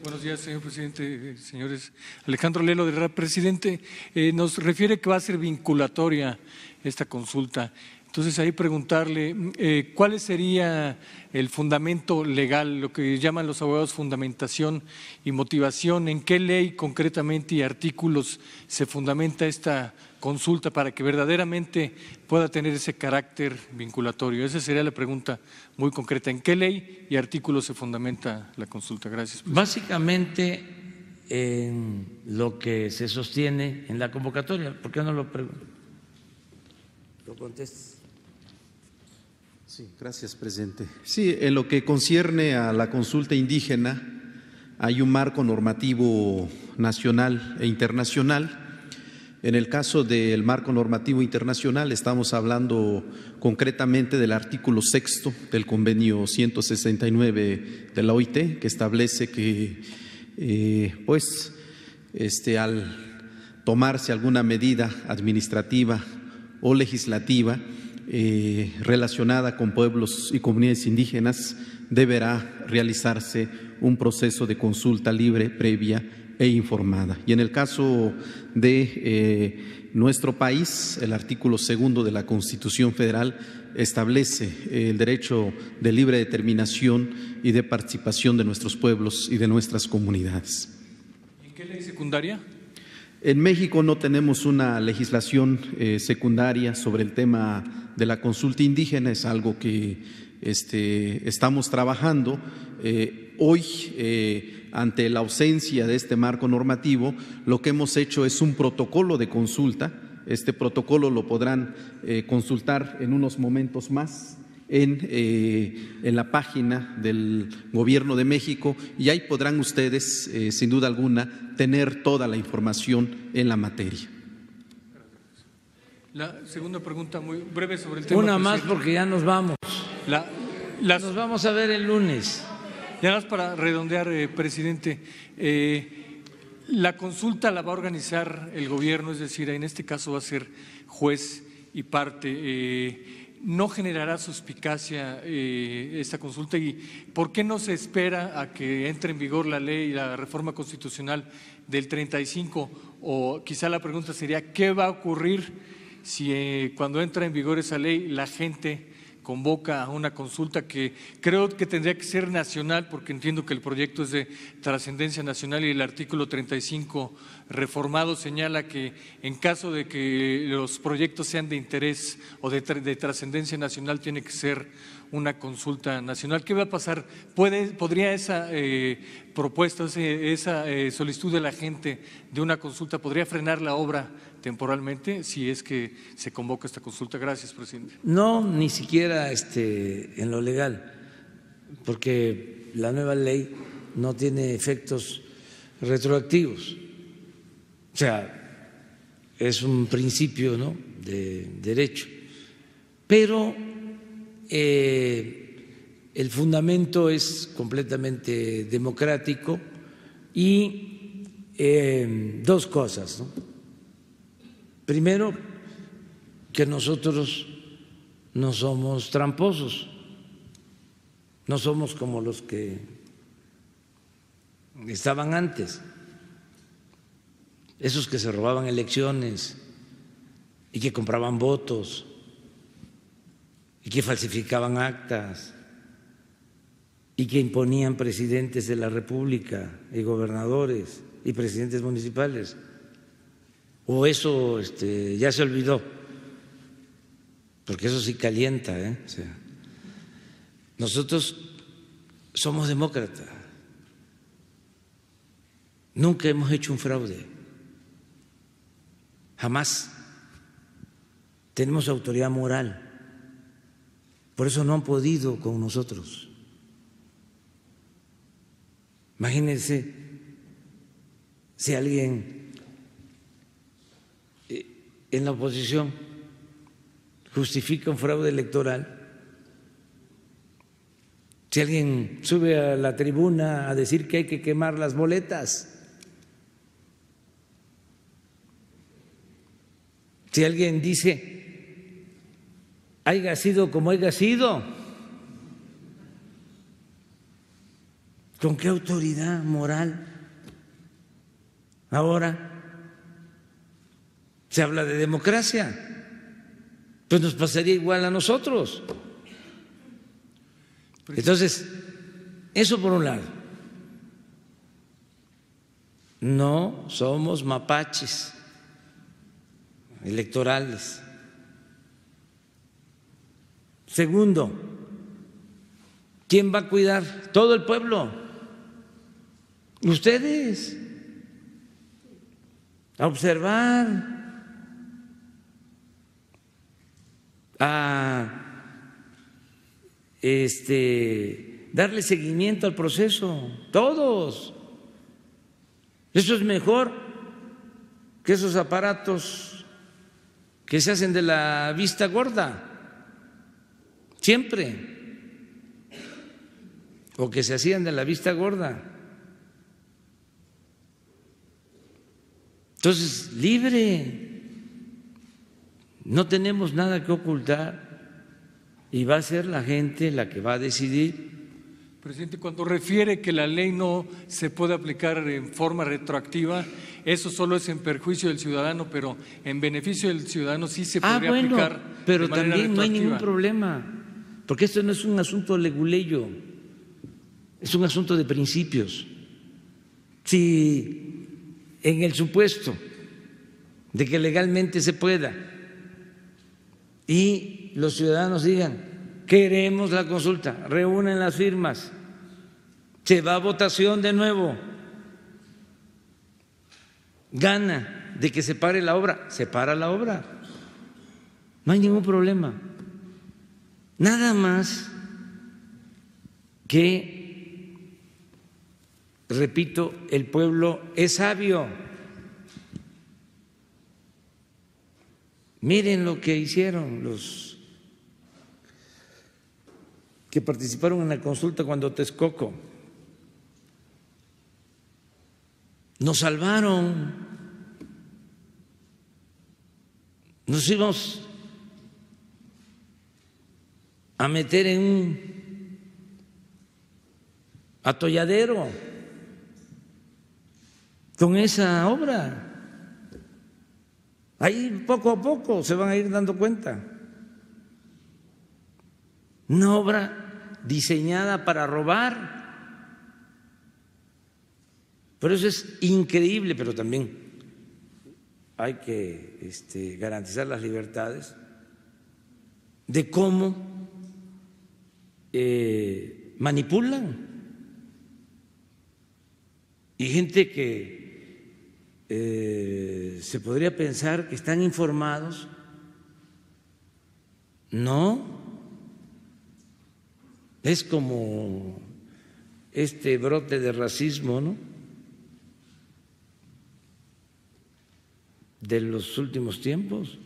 Buenos días, señor presidente, señores. Alejandro Lelo de Herrera. Presidente, nos refiere que va a ser vinculatoria esta consulta. Entonces, ahí preguntarle, ¿cuál sería el fundamento legal, lo que llaman los abogados fundamentación y motivación? ¿En qué ley concretamente y artículos se fundamenta esta consulta para que verdaderamente pueda tener ese carácter vinculatorio? Esa sería la pregunta muy concreta. ¿En qué ley y artículos se fundamenta la consulta? Gracias, presidente. Básicamente, en lo que se sostiene en la convocatoria. ¿Por qué no lo contestas? Sí, gracias, presidente. Sí, en lo que concierne a la consulta indígena, hay un marco normativo nacional e internacional. En el caso del marco normativo internacional, estamos hablando concretamente del artículo 6º del convenio 169 de la OIT, que establece que al tomarse alguna medida administrativa o legislativa relacionada con pueblos y comunidades indígenas, deberá realizarse un proceso de consulta libre, previa e informada. Y en el caso de nuestro país, el artículo 2º de la Constitución Federal establece el derecho de libre determinación y de participación de nuestros pueblos y de nuestras comunidades. ¿En qué ley secundaria? En México no tenemos una legislación secundaria sobre el tema de la consulta indígena, es algo que estamos trabajando. Hoy, ante la ausencia de este marco normativo, lo que hemos hecho es un protocolo de consulta. Este protocolo lo podrán consultar en unos momentos más en la página del Gobierno de México, y ahí podrán ustedes, sin duda alguna, tener toda la información en la materia. La segunda pregunta, muy breve sobre el tema. Una más, porque ya nos vamos. Nos vamos a ver el lunes. Ya más para redondear, presidente, la consulta la va a organizar el gobierno, es decir, en este caso va a ser juez y parte. ¿No generará suspicacia esta consulta? ¿Y por qué no se espera a que entre en vigor la ley y la reforma constitucional del 35? O quizá la pregunta sería, ¿qué va a ocurrir si cuando entra en vigor esa ley la gente convoca a una consulta que creo que tendría que ser nacional, porque entiendo que el proyecto es de trascendencia nacional y el artículo 35 reformado señala que en caso de que los proyectos sean de interés o de trascendencia nacional tiene que ser una consulta nacional? ¿Qué va a pasar? ¿Podría esa propuesta, esa solicitud de la gente de una consulta, podría frenar la obra temporalmente si es que se convoca esta consulta? Gracias, presidente. No, ni siquiera en lo legal, porque la nueva ley no tiene efectos retroactivos. O sea, es un principio, ¿no?, de derecho. Pero el fundamento es completamente democrático y dos cosas, ¿no? Primero, que nosotros no somos tramposos, no somos como los que estaban antes, esos que se robaban elecciones y que compraban votos y que falsificaban actas y que imponían presidentes de la República y gobernadores y presidentes municipales. O eso ya se olvidó, porque eso sí calienta, O sea, nosotros somos demócratas, nunca hemos hecho un fraude, jamás. Tenemos autoridad moral, por eso no han podido con nosotros. Imagínense si alguien en la oposición justifica un fraude electoral, si alguien sube a la tribuna a decir que hay que quemar las boletas, si alguien dice haya sido como haya sido, ¿Con qué autoridad moral? Ahora se habla de democracia, pues nos pasaría igual a nosotros. Entonces, eso por un lado. No somos mapaches electorales. Segundo, ¿quién va a cuidar? Todo el pueblo. Ustedes. A observar, a darle seguimiento al proceso, todos. Eso es mejor que esos aparatos que se hacen de la vista gorda, siempre, o que se hacían de la vista gorda. Entonces, libre, no tenemos nada que ocultar y va a ser la gente la que va a decidir. Presidente, cuando refiere que la ley no se puede aplicar en forma retroactiva, eso solo es en perjuicio del ciudadano, pero en beneficio del ciudadano sí se podría aplicar. Pero de manera también no hay ningún retroactiva. problema, porque esto no es un asunto leguleyo, es un asunto de principios. Si en el supuesto de que legalmente se pueda y los ciudadanos digan, queremos la consulta, reúnen las firmas, se va a votación de nuevo, gana de que se pare la obra, se para la obra, no hay ningún problema. Nada más que, repito, el pueblo es sabio. Miren lo que hicieron los que participaron en la consulta cuando Texcoco. Nos salvaron. Nos íbamos a meter en un atolladero con esa obra. Ahí poco a poco se van a ir dando cuenta. Una obra diseñada para robar. Por eso es increíble, pero también hay que garantizar las libertades de cómo manipulan. Y gente que se podría pensar que están informados. No, es como este brote de racismo, ¿no?, de los últimos tiempos.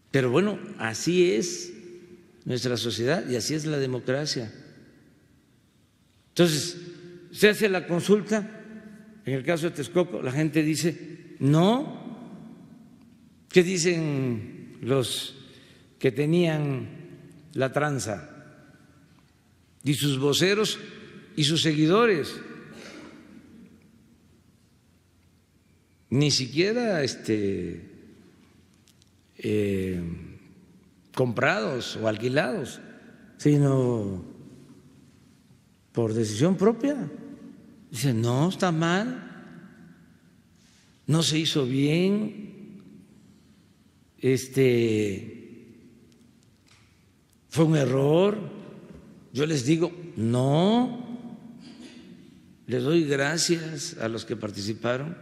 Pero bueno, así es nuestra sociedad y así es la democracia. Entonces, se hace la consulta. En el caso de Texcoco, la gente dice no. ¿Qué dicen los que tenían la tranza? Y sus voceros y sus seguidores. Ni siquiera comprados o alquilados, sino por decisión propia. Dice, no, está mal, no se hizo bien, fue un error. Yo les digo, no, les doy gracias a los que participaron,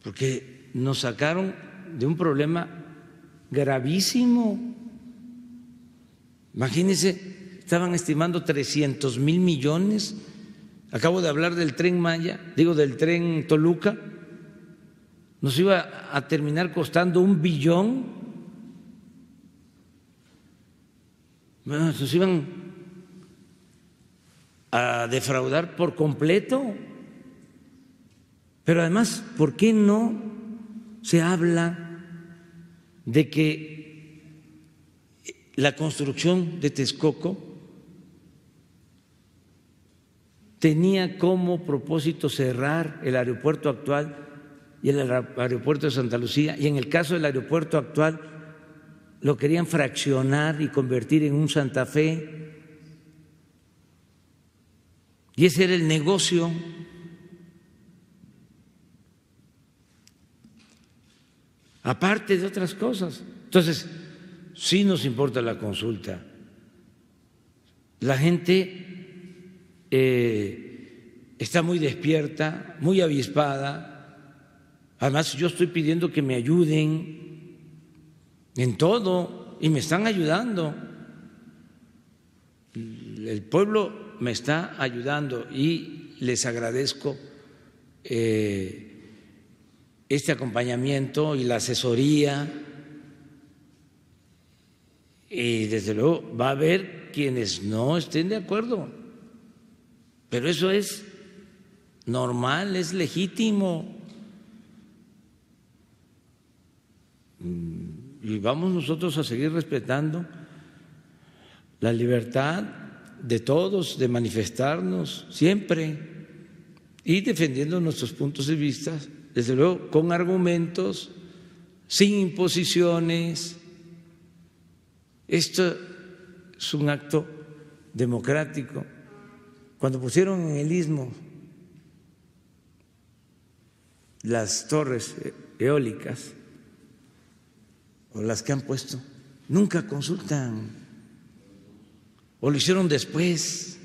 porque nos sacaron de un problema gravísimo. Imagínense, estaban estimando 300,000 millones. Acabo de hablar del Tren Maya, del Tren Toluca, nos iba a terminar costando 1 billón. Bueno, nos iban a defraudar por completo. Pero además, ¿por qué no se habla de que la construcción de Texcoco tenía como propósito cerrar el aeropuerto actual y el aeropuerto de Santa Lucía, y en el caso del aeropuerto actual lo querían fraccionar y convertir en un Santa Fe, y ese era el negocio. Aparte de otras cosas. Entonces, sí nos importa la consulta. La gente está muy despierta, muy avispada. Además, yo estoy pidiendo que me ayuden en todo y me están ayudando. El pueblo me está ayudando y les agradezco este acompañamiento y la asesoría, y desde luego va a haber quienes no estén de acuerdo, pero eso es normal, es legítimo, y vamos nosotros a seguir respetando la libertad de todos de manifestarnos siempre y defendiendo nuestros puntos de vista, desde luego con argumentos, sin imposiciones. Esto es un acto democrático. Cuando pusieron en el Istmo las torres eólicas o las que han puesto, nunca consultan, o lo hicieron después.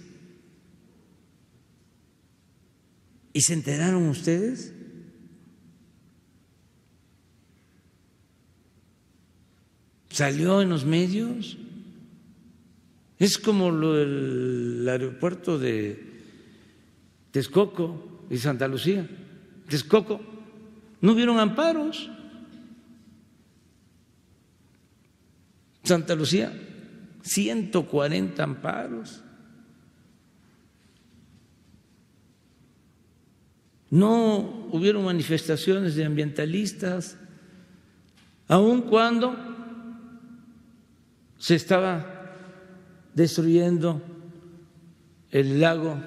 ¿Y se enteraron ustedes? ¿Salió en los medios? Es como lo del aeropuerto de Texcoco y Santa Lucía. Texcoco, no hubieron amparos. Santa Lucía, 140 amparos. No hubieron manifestaciones de ambientalistas, aun cuando se estaba destruyendo el lago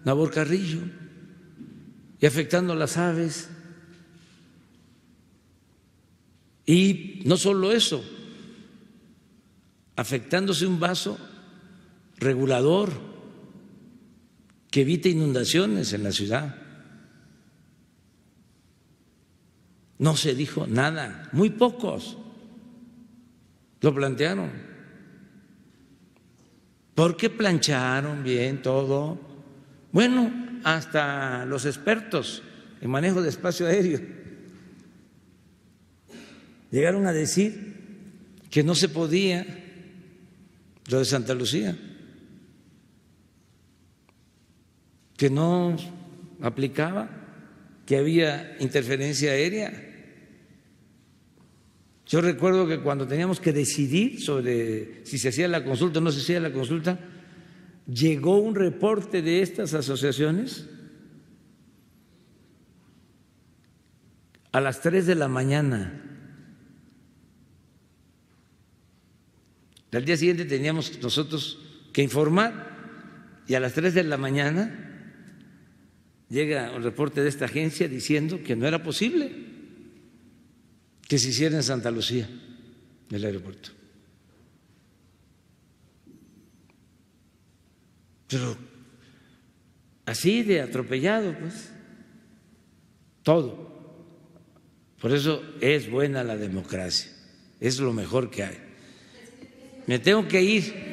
Nabor Carrillo y afectando a las aves. Y no solo eso, afectándose un vaso regulador que evite inundaciones en la ciudad. No se dijo nada, muy pocos lo plantearon, porque plancharon bien todo. Bueno, hasta los expertos en manejo de espacio aéreo llegaron a decir que no se podía lo de Santa Lucía, que no aplicaba, que había interferencia aérea. Yo recuerdo que cuando teníamos que decidir sobre si se hacía la consulta o no se hacía la consulta, llegó un reporte de estas asociaciones a las 3 de la mañana. Al día siguiente teníamos nosotros que informar y a las 3 de la mañana llega un reporte de esta agencia diciendo que no era posible que se hiciera en Santa Lucía el aeropuerto. Pero así de atropellado, pues, todo. Por eso es buena la democracia, es lo mejor que hay. Me tengo que ir.